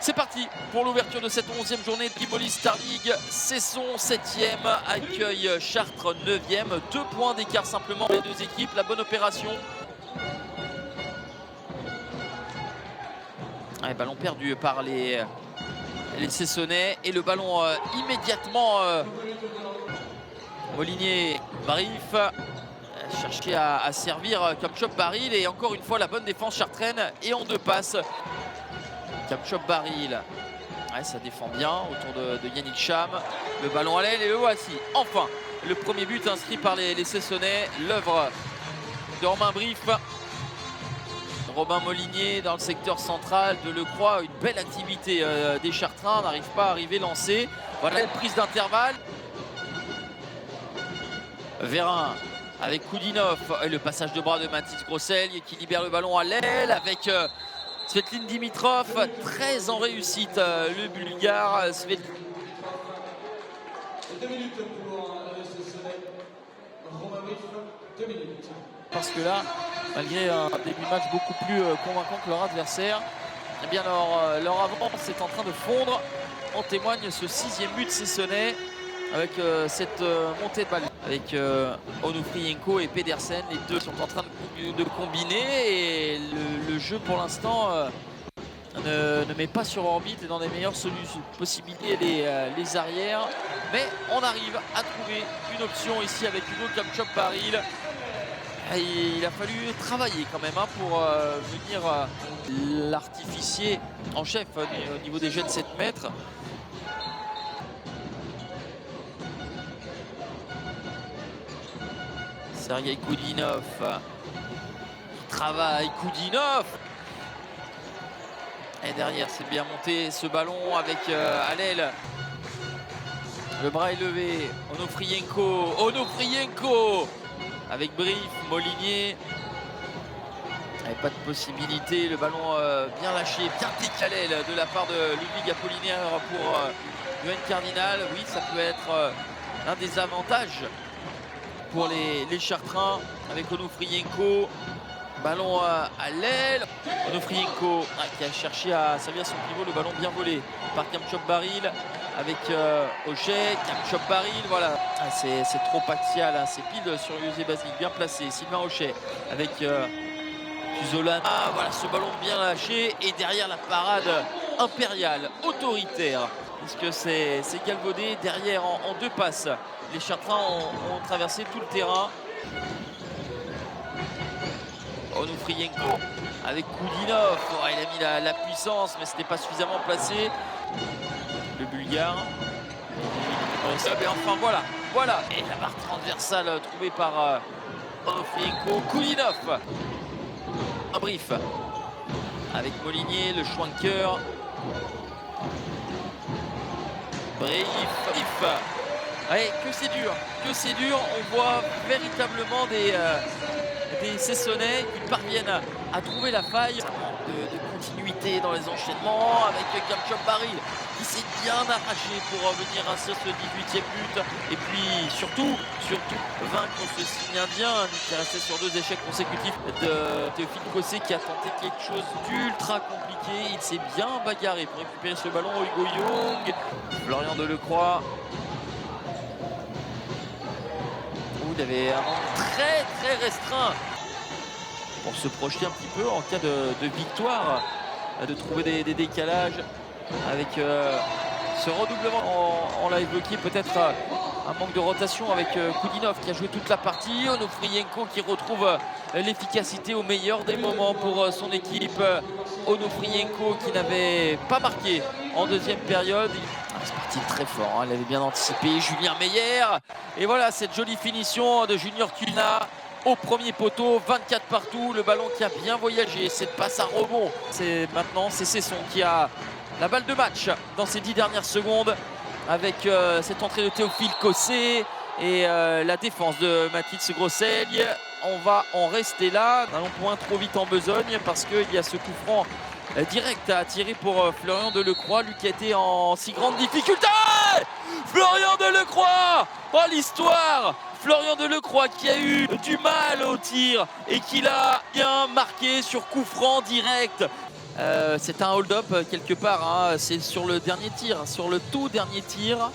C'est parti pour l'ouverture de cette 11e journée de Tivoli Star League. Cesson 7e, accueille Chartres 9e. 2 points d'écart simplement les deux équipes. La bonne opération. Allez, ballon perdu par les Cessonnais. Et le ballon immédiatement Molinier, Barif. Chercher à servir comme Chop Baril. Et encore une fois la bonne défense chartraine. Et en 2 passes. Chop Baril, ouais, ça défend bien autour de Yannick Cham. Le ballon à l'aile et le voici. Enfin, le premier but inscrit par les Cessonnais. L'œuvre de Romain Brif. Robin Molinier dans le secteur central de Lecroix. Une belle activité des Chartrains. N'arrive pas à arriver lancé. Voilà une prise d'intervalle. Vérin avec Koudinov. Et le passage de bras de Mathis Grossel qui libère le ballon à l'aile avec Svetlin Dimitrov, très en réussite, le Bulgare. Parce que là, malgré un début de match beaucoup plus convaincant que leur adversaire, eh bien leur avance est en train de fondre. En témoigne ce 6e but cessonnais avec cette montée de balle. Avec Onufrienko et Pedersen, les deux sont en train de combiner et le jeu pour l'instant ne met pas sur orbite et dans les meilleures possibilités les arrières. Mais on arrive à trouver une option ici avec Hugo comme Chop Baril. Il a fallu travailler quand même pour venir l'artificier en chef au niveau des jets de 7 mètres. Sergei Koudinov qui travaille. Koudinov, et derrière c'est bien monté ce ballon avec à l'aile. Le bras est levé. Onufrienko avec Brif, Molinier. Et pas de possibilité. Le ballon bien lâché, bien décalé de la part de Ludwig Apollinaire pour Yoann Cardinal. Oui, ça peut être l'un des avantages pour les Chartrains avec Onufrienko. Ballon à l'aile. Onufrienko qui a cherché à servir son pivot. Le ballon bien volé par Chop Baril avec Ochet. Chop Baril, voilà. C'est trop axial, hein. C'est pile sur José Basile. Bien placé. Sylvain Ochet avec Tuzolan. Voilà ce ballon bien lâché. Et derrière la parade impériale, autoritaire. Puisque c'est galvaudé derrière en 2 passes. Les Chartrains ont traversé tout le terrain. Onufrienko avec Koudinov. Il a mis la puissance, mais ce n'était pas suffisamment placé. Le Bulgare. Et enfin voilà. Et la barre transversale trouvée par Onufrienko. Koudinov. Un Brif avec Molinier, le Schwanker. Brif. Ouais, que c'est dur, on voit véritablement des Cessonnais qui parviennent à trouver la faille de continuité dans les enchaînements avec Chop Baril qui s'est bien arraché pour venir inscrire ce 18e but et puis surtout vaincre ce signe indien qui est resté sur 2 échecs consécutifs de Théophile Cossé qui a tenté quelque chose d'ultra compliqué. Il s'est bien bagarré pour récupérer ce ballon. Hugo Young, Florian Delecroix. Il y avait un nombre très restreint pour se projeter un petit peu en cas de victoire, de trouver des décalages avec ce redoublement. On l'a évoqué, peut-être un manque de rotation avec Koudinov qui a joué toute la partie. Onufrienko qui retrouve l'efficacité au meilleur des moments pour son équipe. Onufrienko qui n'avait pas marqué en 2e période. C'est parti très fort, hein. Il avait bien anticipé. Julien Meyer. Et voilà cette jolie finition de Junior Tulna au premier poteau. 24 partout. Le ballon qui a bien voyagé. Cette passe à rebond. Maintenant c'est Cesson qui a la balle de match dans ces 10 dernières secondes. Avec cette entrée de Théophile Cossé et la défense de Mathis Grossel. On va en rester là. N'allons point trop vite en besogne parce qu'il y a ce coup franc direct à tirer pour Florian Delecroix, lui qui a été en si grande difficulté. Florian Delecroix, oh l'histoire. Florian Delecroix qui a eu du mal au tir et qui l'a bien marqué sur coup franc direct. C'est un hold-up quelque part, hein. C'est sur le dernier tir, sur le tout dernier tir.